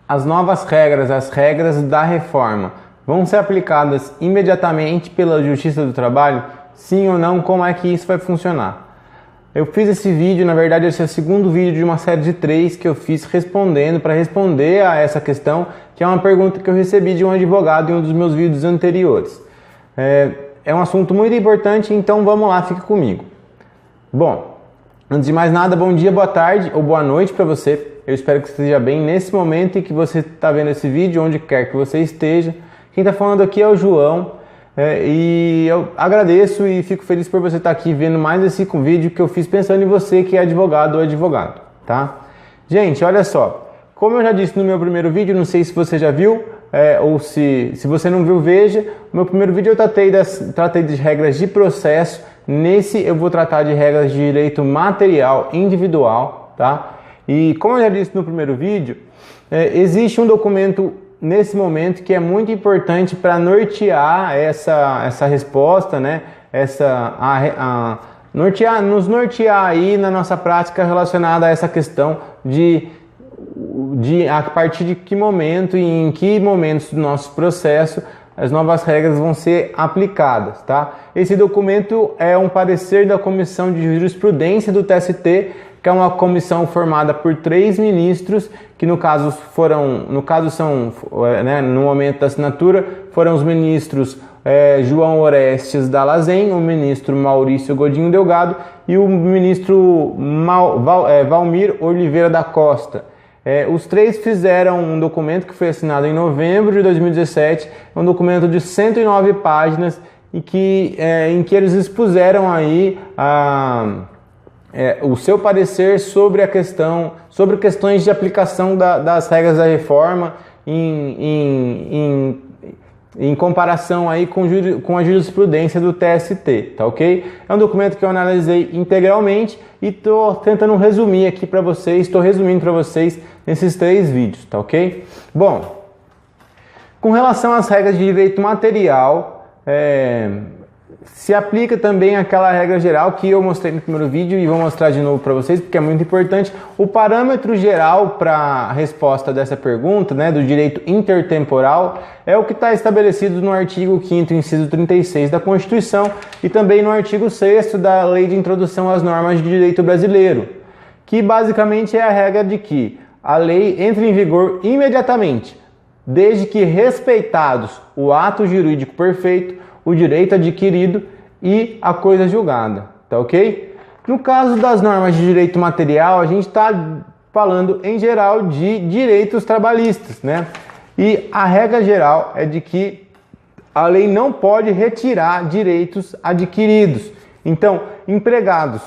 as novas regras, as regras da reforma, vão ser aplicadas imediatamente pela Justiça do Trabalho? Sim ou não? Como é que isso vai funcionar? Eu fiz esse vídeo, na verdade esse é o segundo vídeo de uma série de 3 que eu fiz para responder a essa questão, que é uma pergunta que eu recebi de um advogado em um dos meus vídeos anteriores. É um assunto muito importante, então vamos lá, fica comigo. Bom, antes de mais nada, bom dia, boa tarde ou boa noite para você. Eu espero que você esteja bem nesse momento em que você está vendo esse vídeo, onde quer que você esteja. Quem está falando aqui é o João. E eu agradeço e fico feliz por você estar aqui vendo mais esse vídeo que eu fiz pensando em você que é advogado ou advogado, tá? Gente, olha só, como eu já disse no meu primeiro vídeo, não sei se você já viu, ou se você não viu, veja. No meu primeiro vídeo eu tratei de regras de processo, nesse eu vou tratar de regras de direito material individual, tá? E como eu já disse no primeiro vídeo, existe um documento nesse momento que é muito importante para nortear essa resposta, né? Nos nortear aí na nossa prática relacionada a essa questão de a partir de que momento e em que momentos do nosso processo as novas regras vão ser aplicadas, tá? Esse documento é um parecer da Comissão de Jurisprudência do TST, que é uma comissão formada por 3 ministros, que no momento da assinatura, foram os ministros João Orestes Dallazen, o ministro Maurício Godinho Delgado e o ministro Valmir Oliveira da Costa. Os 3 fizeram um documento que foi assinado em novembro de 2017, um documento de 109 páginas, em que eles expuseram aí o seu parecer sobre questões de aplicação das regras da reforma em comparação aí com a jurisprudência do TST, tá ok? É um documento que eu analisei integralmente e estou tentando resumir aqui para vocês, estou resumindo para vocês nesses 3 vídeos, tá ok? Bom, com relação às regras de direito material, se aplica também aquela regra geral que eu mostrei no primeiro vídeo e vou mostrar de novo para vocês porque é muito importante. O parâmetro geral para a resposta dessa pergunta, né, do direito intertemporal, é o que está estabelecido no artigo 5º, inciso 36 da Constituição e também no artigo 6º da Lei de Introdução às Normas de Direito Brasileiro, que basicamente é a regra de que a lei entre em vigor imediatamente, desde que respeitados o ato jurídico perfeito, o direito adquirido e a coisa julgada, tá ok? No caso das normas de direito material, a gente está falando em geral de direitos trabalhistas, né? E a regra geral é de que a lei não pode retirar direitos adquiridos. Então, empregados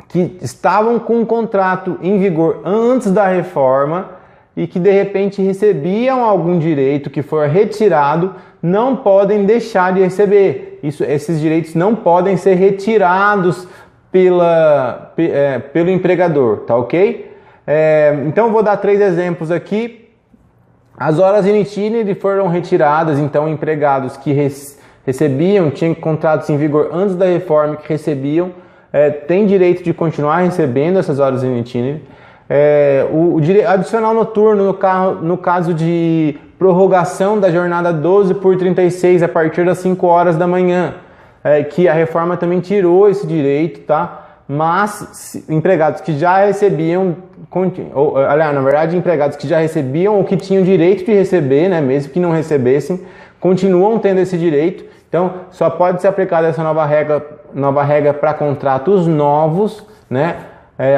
que estavam com um contrato em vigor antes da reforma e que de repente recebiam algum direito que for retirado, não podem deixar de receber. Esses direitos não podem ser retirados pelo empregador, tá ok? Então eu vou dar 3 exemplos aqui. As horas in itinere foram retiradas, então empregados que tinham contratos em vigor antes da reforma que recebiam, têm direito de continuar recebendo essas horas in itinere. O direito adicional noturno no caso de prorrogação da jornada 12 por 36 a partir das 5 horas da manhã, que a reforma também tirou esse direito, tá? Mas empregados que já recebiam, na verdade empregados que já recebiam ou que tinham direito de receber, né, mesmo que não recebessem, continuam tendo esse direito. Então só pode ser aplicada essa nova regra para contratos novos, né?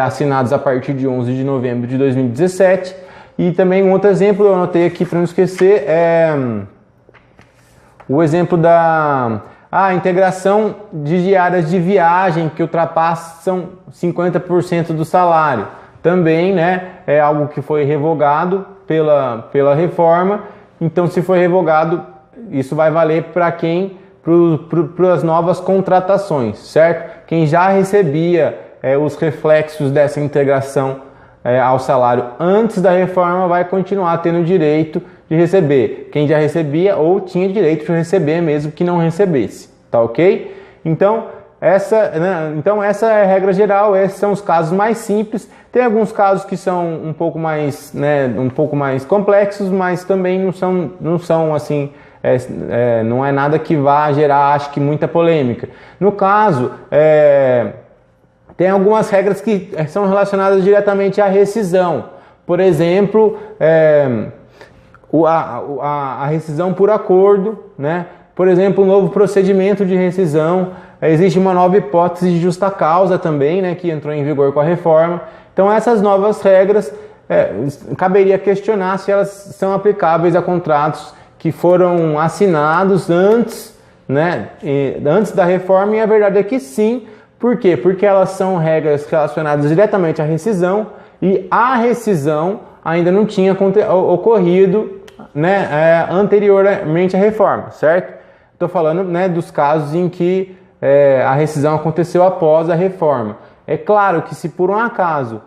Assinados a partir de 11 de novembro de 2017. E também um outro exemplo, eu anotei aqui para não esquecer, o exemplo da integração de diárias de viagem que ultrapassam 50% do salário. Também, né, é algo que foi revogado pela reforma. Então, se for revogado, isso vai valer para as novas contratações, certo? Quem já recebia os reflexos dessa integração ao salário antes da reforma vai continuar tendo direito de receber. Quem já recebia ou tinha direito de receber mesmo que não recebesse, tá ok? Então, Então essa é a regra geral, esses são os casos mais simples. Tem alguns casos que são um pouco mais, um pouco mais complexos, mas também não são assim, não é nada que vá gerar, acho que, muita polêmica. No caso, tem algumas regras que são relacionadas diretamente à rescisão. Por exemplo, a rescisão por acordo, né? Por exemplo, um novo procedimento de rescisão. Existe uma nova hipótese de justa causa também, né, que entrou em vigor com a reforma. Então essas novas regras, caberia questionar se elas são aplicáveis a contratos que foram assinados antes, né, antes da reforma, e a verdade é que sim. Por quê? Porque elas são regras relacionadas diretamente à rescisão, e a rescisão ainda não tinha ocorrido, né, anteriormente à reforma, certo? Estou falando, né, dos casos em que a rescisão aconteceu após a reforma. É claro que se por um acaso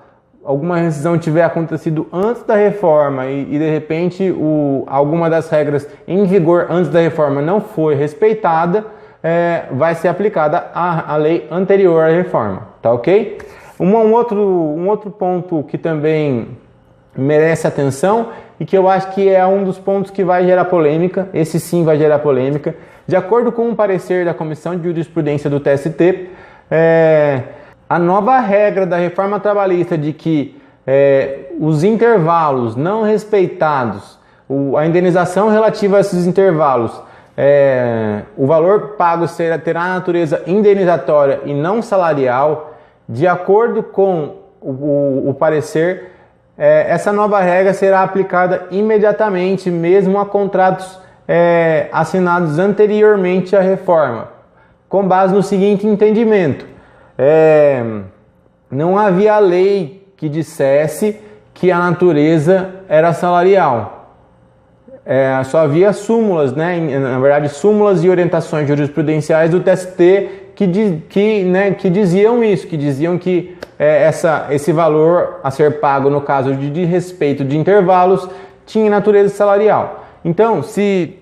alguma rescisão tiver acontecido antes da reforma e de repente alguma das regras em vigor antes da reforma não foi respeitada, vai ser aplicada a lei anterior à reforma, tá ok? Um outro ponto que também merece atenção e que eu acho que é um dos pontos que vai gerar polêmica, esse sim vai gerar polêmica. De acordo com o parecer da Comissão de Jurisprudência do TST, a nova regra da reforma trabalhista de que os intervalos não respeitados, a indenização relativa a esses intervalos, o valor pago terá natureza indenizatória e não salarial. De acordo com o parecer, essa nova regra será aplicada imediatamente, mesmo a contratos assinados anteriormente à reforma, com base no seguinte entendimento: não havia lei que dissesse que a natureza era salarial. Só havia súmulas, né? Na verdade, súmulas e orientações jurisprudenciais do TST que diziam isso, que diziam que esse valor a ser pago no caso de desrespeito de intervalos tinha natureza salarial. Então, se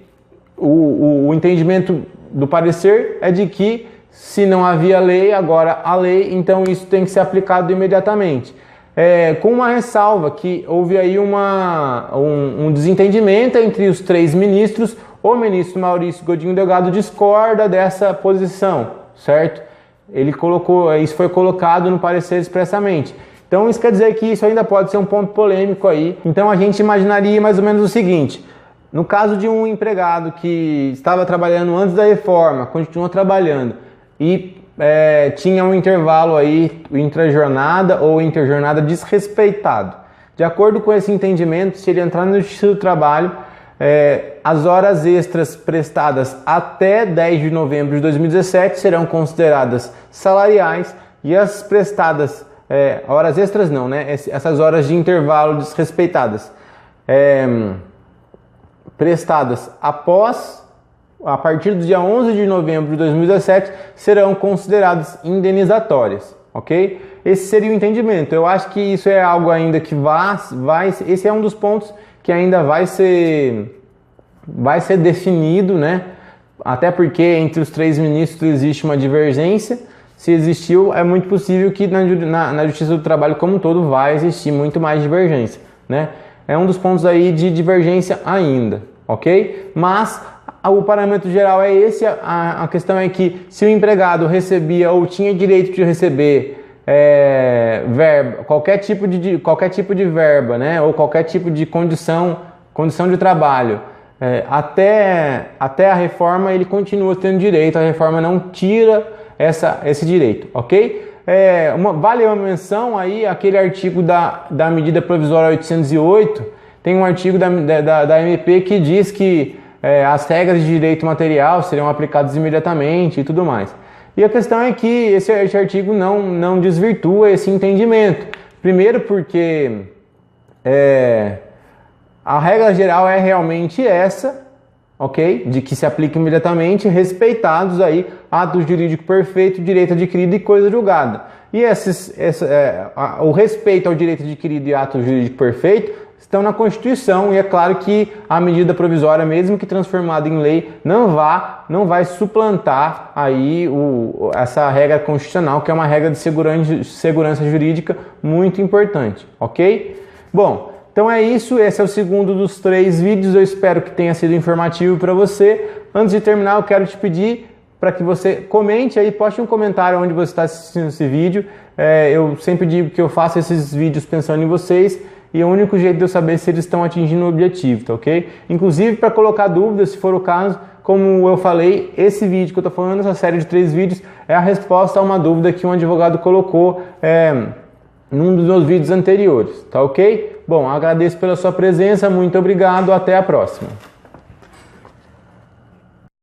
o entendimento do parecer é de que se não havia lei, agora há lei, então isso tem que ser aplicado imediatamente. Com uma ressalva que houve aí um desentendimento entre os três ministros. O ministro Maurício Godinho Delgado discorda dessa posição, certo? Isso foi colocado no parecer expressamente. Então isso quer dizer que isso ainda pode ser um ponto polêmico aí. Então a gente imaginaria mais ou menos o seguinte: no caso de um empregado que estava trabalhando antes da reforma, continuou trabalhando e tinha um intervalo aí, intrajornada ou interjornada desrespeitado. De acordo com esse entendimento, se ele entrar no Justiça do Trabalho, as horas extras prestadas até 10 de novembro de 2017 serão consideradas salariais, e as prestadas, horas extras não, né? Essas horas de intervalo desrespeitadas, prestadas a partir do dia 11 de novembro de 2017, serão consideradas indenizatórias, ok? Esse seria o entendimento. Eu acho que isso é algo ainda que esse é um dos pontos que ainda vai ser definido, né? Até porque entre os três ministros existe uma divergência. Se existiu, é muito possível que na Justiça do Trabalho como um todo vai existir muito mais divergência, né? É um dos pontos aí de divergência ainda, ok? Mas o parâmetro geral é esse. A questão é que se o empregado recebia ou tinha direito de receber verba, qualquer tipo de verba, né, ou qualquer tipo de condição de trabalho, até a reforma, ele continua tendo direito. A reforma não tira esse direito, ok? Vale uma menção aí aquele artigo da medida provisória 808. Tem um artigo da MP que diz que as regras de direito material serão aplicadas imediatamente e tudo mais. E a questão é que esse artigo não desvirtua esse entendimento. Primeiro porque a regra geral é realmente essa, ok? De que se aplica imediatamente, respeitados aí ato jurídico perfeito, direito adquirido e coisa julgada. E o respeito ao direito adquirido e ato jurídico perfeito estão na Constituição, e é claro que a medida provisória, mesmo que transformada em lei, não vai suplantar aí essa regra constitucional, que é uma regra de segurança jurídica muito importante, ok? Bom, então é isso, esse é o segundo dos 3 vídeos, eu espero que tenha sido informativo para você. Antes de terminar, eu quero te pedir para que você comente aí, poste um comentário onde você está assistindo esse vídeo. Eu sempre digo que eu faço esses vídeos pensando em vocês, e é o único jeito de eu saber se eles estão atingindo o objetivo, tá ok? Inclusive, para colocar dúvidas, se for o caso, como eu falei, esse vídeo que eu estou falando, essa série de 3 vídeos, é a resposta a uma dúvida que um advogado colocou num dos meus vídeos anteriores, tá ok? Bom, agradeço pela sua presença, muito obrigado, até a próxima.